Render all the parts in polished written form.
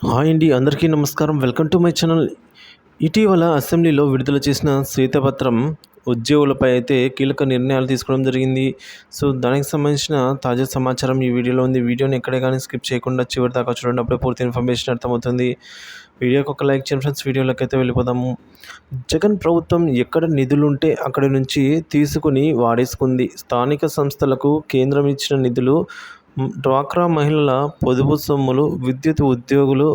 Hi అండి, అందరికీ నమస్కారం. Welcome to my channel. ఇటీవల అసెంబ్లీలో విడుదల చేసిన శ్వేతపత్రం ఉద్యోగులపై అయితే కీలక నిర్ణయాలు తీసుకోవడం జరిగింది. సో దానికి సంబంధించిన తాజా సమాచారం ఈ వీడియోలో ఉంది. వీడియోని ఎక్కడే కానీ స్కిప్ చేయకుండా చివరి దాకా చూడండి, అప్పుడే పూర్తి ఇన్ఫర్మేషన్ అర్థమవుతుంది. వీడియోకి ఒక లైక్ చేయండి ఫ్రెండ్స్. వీడియోలోకి అయితే వెళ్ళిపోదాము. జగన్ ప్రభుత్వం ఎక్కడ నిధులుంటే అక్కడి నుంచి తీసుకుని వాడేసుకుంది. స్థానిక సంస్థలకు కేంద్రం ఇచ్చిన నిధులు, డ్వాక్రా మహిళల పొదుపు సొమ్ములు, విద్యుత్ ఉద్యోగులు,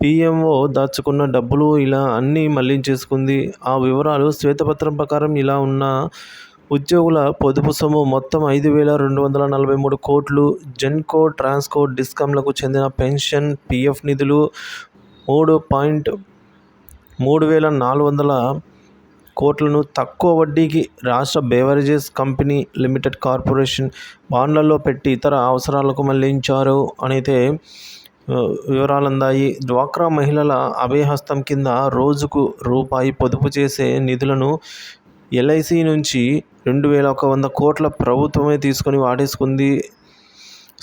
పీఎంఓ దాచుకున్న డబ్బులు ఇలా అన్నీ మళ్లించేసుకుంది. ఆ వివరాలు శ్వేతపత్రం ప్రకారం ఇలా ఉన్న ఉద్యోగుల పొదుపు సొమ్ము మొత్తం 5,243 కోట్లు. జెన్కో, ట్రాన్స్కో, డిస్కామ్లకు చెందిన పెన్షన్, పీఎఫ్ నిధులు 3,400 కోట్లను తక్కువ వడ్డీకి రాష్ట్ర బేవరేజెస్ కంపెనీ లిమిటెడ్ కార్పొరేషన్ బాండ్లలో పెట్టి ఇతర అవసరాలకు మళ్లించారు అనైతే వివరాలు అందాయి. డ్వాక్రా మహిళల అభయహస్తం కింద రోజుకు రూపాయి పొదుపు చేసే నిధులను ఎల్ఐసి నుంచి 2,100 కోట్ల ప్రభుత్వమే తీసుకొని వాడేసుకుంది.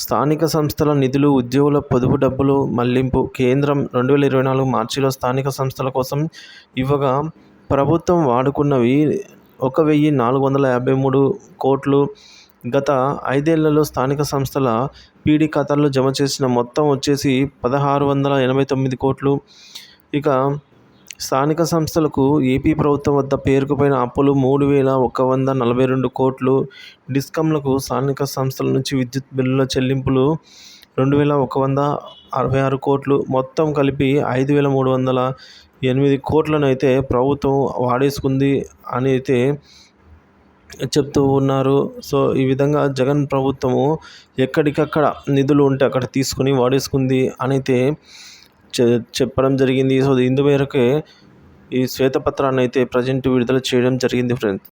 స్థానిక సంస్థల నిధులు, ఉద్యోగుల పొదుపు డబ్బులు మళ్లింపు కేంద్రం 2024 మార్చిలో స్థానిక సంస్థల కోసం ఇవ్వగా ప్రభుత్వం వాడుకున్నవి 1,453 కోట్లు. గత 5 ఏళ్లలో స్థానిక సంస్థల పీడీ ఖాతాల్లో జమ చేసిన మొత్తం వచ్చేసి 1,689 కోట్లు. ఇక స్థానిక సంస్థలకు ఏపీ ప్రభుత్వం వద్ద పేరుకుపోయిన అప్పులు 3,142 కోట్లు. డిస్కామ్లకు స్థానిక సంస్థల నుంచి విద్యుత్ బిల్లుల చెల్లింపులు 2,166 కోట్లు. మొత్తం కలిపి 5,308 కోట్లను అయితే ప్రభుత్వం వాడేసుకుంది అని అయితే చెప్తూ ఉన్నారు. సో ఈ విధంగా జగన్ ప్రభుత్వము ఎక్కడికక్కడ నిధులు ఉంటే అక్కడ తీసుకుని వాడేసుకుంది అని అయితే చెప్పడం జరిగింది. సో ఇందు మేరకే ఈ శ్వేతపత్రాన్ని అయితే ప్రజెంట్ విడుదల చేయడం జరిగింది ఫ్రెండ్స్.